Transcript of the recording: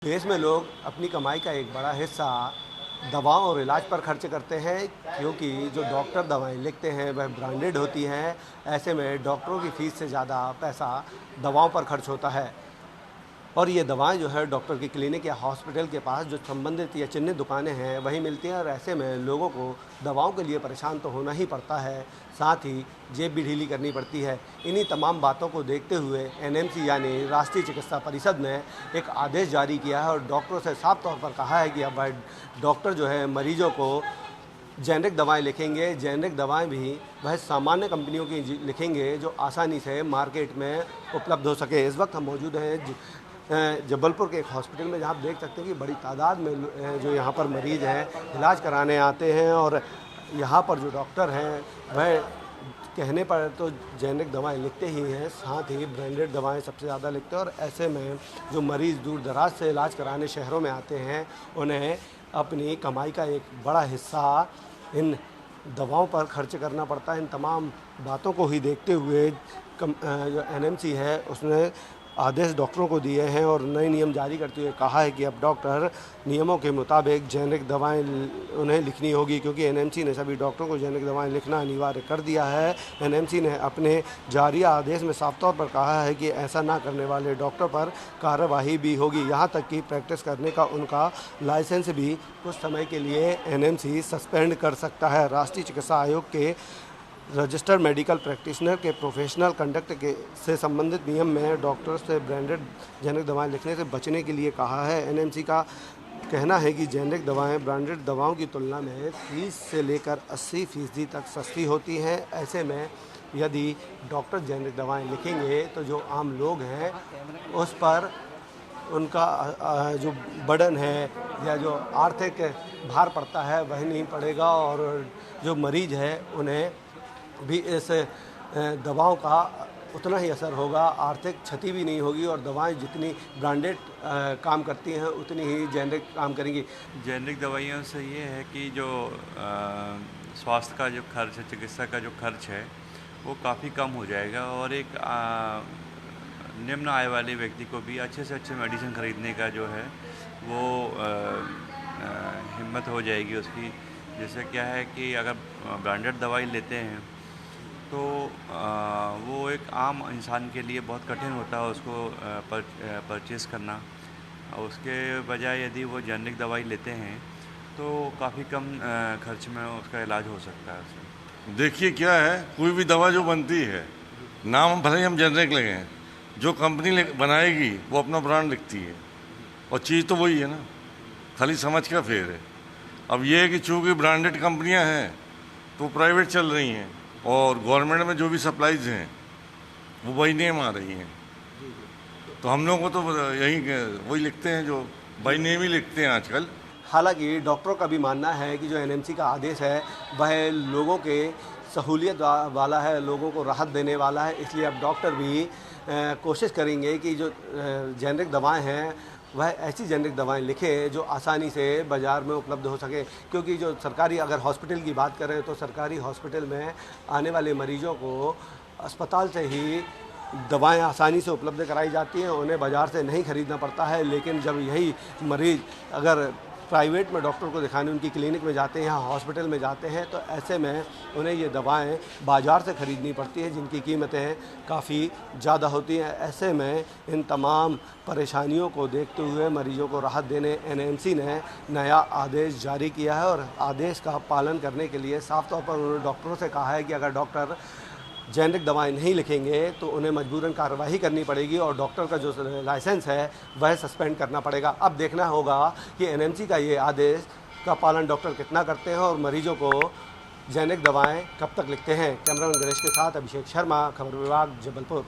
देश में लोग अपनी कमाई का एक बड़ा हिस्सा दवाओं और इलाज पर खर्च करते हैं, क्योंकि जो डॉक्टर दवाएं लिखते हैं वह ब्रांडेड होती हैं। ऐसे में डॉक्टरों की फीस से ज़्यादा पैसा दवाओं पर खर्च होता है। और ये दवाएं जो है डॉक्टर की क्लिनिक या हॉस्पिटल के पास जो संबंधित या चिन्हित दुकानें हैं वहीं मिलती हैं, और ऐसे में लोगों को दवाओं के लिए परेशान तो होना ही पड़ता है, साथ ही जेब भी ढीली करनी पड़ती है। इन्हीं तमाम बातों को देखते हुए एनएमसी यानी राष्ट्रीय चिकित्सा परिषद ने एक आदेश जारी किया है और डॉक्टरों से साफ तौर पर कहा है कि अब डॉक्टर जो है मरीजों को जेनरिक दवाएं लिखेंगे। जेनरिक दवाएं भी वह सामान्य कंपनियों की लिखेंगे जो आसानी से मार्केट में उपलब्ध हो सके। इस वक्त हम मौजूद हैं जबलपुर के एक हॉस्पिटल में, जहाँ आप देख सकते हैं कि बड़ी तादाद में जो यहाँ पर मरीज़ हैं इलाज कराने आते हैं, और यहाँ पर जो डॉक्टर हैं वह कहने पर तो जेनरिक दवाएं लिखते ही हैं, साथ ही ब्रांडेड दवाएं सबसे ज़्यादा लिखते हैं। और ऐसे में जो मरीज़ दूर दराज से इलाज कराने शहरों में आते हैं उन्हें अपनी कमाई का एक बड़ा हिस्सा इन दवाओं पर खर्च करना पड़ता है। इन तमाम बातों को ही देखते हुए जो एनएमसी है उसने आदेश डॉक्टरों को दिए हैं और नए नियम जारी करते हुए कहा है कि अब डॉक्टर नियमों के मुताबिक जेनरिक दवाएं उन्हें लिखनी होगी, क्योंकि एनएमसी ने सभी डॉक्टरों को जेनरिक दवाएं लिखना अनिवार्य कर दिया है। एनएमसी ने अपने जारी आदेश में साफ तौर पर कहा है कि ऐसा ना करने वाले डॉक्टर पर कार्रवाई भी होगी। यहाँ तक कि प्रैक्टिस करने का उनका लाइसेंस भी कुछ समय के लिए एनएमसी सस्पेंड कर सकता है। राष्ट्रीय चिकित्सा आयोग के रजिस्टर्ड मेडिकल प्रैक्टिशनर के प्रोफेशनल कंडक्ट के से संबंधित नियम में डॉक्टर से ब्रांडेड जेनरिक दवाएं लिखने से बचने के लिए कहा है। एनएमसी का कहना है कि जेनरिक दवाएं ब्रांडेड दवाओं की तुलना में 30 से लेकर 80% तक सस्ती होती हैं। ऐसे में यदि डॉक्टर जेनरिक दवाएं लिखेंगे तो जो आम लोग हैं उस पर उनका जो बर्डन है या जो आर्थिक भार पड़ता है वह नहीं पड़ेगा, और जो मरीज़ है उन्हें भी इस दवाओं का उतना ही असर होगा, आर्थिक क्षति भी नहीं होगी, और दवाएं जितनी ब्रांडेड काम करती हैं उतनी ही जेनरिक काम करेंगी। जेनरिक दवाइयों से ये है कि जो स्वास्थ्य का जो खर्च है, चिकित्सा का जो खर्च है वो काफ़ी कम हो जाएगा, और एक निम्न आय वाले व्यक्ति को भी अच्छे से अच्छे मेडिसिन खरीदने का जो है वो हिम्मत हो जाएगी उसकी। जैसे क्या है कि अगर ब्रांडेड दवाई लेते हैं तो वो एक आम इंसान के लिए बहुत कठिन होता है उसको परचेज़ करना। उसके बजाय यदि वो जेनरिक दवाई लेते हैं तो काफ़ी कम खर्च में उसका इलाज हो सकता है। देखिए क्या है, कोई भी दवा जो बनती है नाम भले ही हम जेनरिक लगे हैं, जो कंपनी बनाएगी वो अपना ब्रांड लिखती है और चीज़ तो वही है ना, खाली समझ का फेर है। अब ये है कि चूँकि ब्रांडेड कंपनियां हैं तो प्राइवेट चल रही हैं, और गवर्नमेंट में जो भी सप्लाईज हैं वो बाई नेम आ रही हैं, तो हम लोगों को तो यही वही लिखते हैं, जो बाई नेम ही लिखते हैं आजकल। हालांकि डॉक्टरों का भी मानना है कि जो एनएमसी का आदेश है वह लोगों के सहूलियत वाला है, लोगों को राहत देने वाला है, इसलिए अब डॉक्टर भी कोशिश करेंगे कि जो जेनरिक दवाएं हैं वह ऐसी जेनरिक दवाएं लिखे जो आसानी से बाज़ार में उपलब्ध हो सके। क्योंकि जो सरकारी अगर हॉस्पिटल की बात करें तो सरकारी हॉस्पिटल में आने वाले मरीजों को अस्पताल से ही दवाएं आसानी से उपलब्ध कराई जाती हैं, उन्हें बाज़ार से नहीं खरीदना पड़ता है। लेकिन जब यही मरीज़ अगर प्राइवेट में डॉक्टर को दिखाने उनकी क्लिनिक में जाते हैं या हॉस्पिटल में जाते हैं तो ऐसे में उन्हें ये दवाएं बाज़ार से ख़रीदनी पड़ती हैं, जिनकी कीमतें काफ़ी ज़्यादा होती हैं। ऐसे में इन तमाम परेशानियों को देखते हुए मरीजों को राहत देने एनएमसी ने नया आदेश जारी किया है, और आदेश का पालन करने के लिए साफ तौर पर उन्होंने डॉक्टरों से कहा है कि अगर डॉक्टर जेनरिक दवाएं नहीं लिखेंगे तो उन्हें मजबूरन कार्रवाई करनी पड़ेगी, और डॉक्टर का जो लाइसेंस है वह सस्पेंड करना पड़ेगा। अब देखना होगा कि एनएमसी का ये आदेश का पालन डॉक्टर कितना करते हैं और मरीजों को जेनरिक दवाएं कब तक लिखते हैं। कैमरामैन गणेश के साथ अभिषेक शर्मा, खबर विभाग, जबलपुर।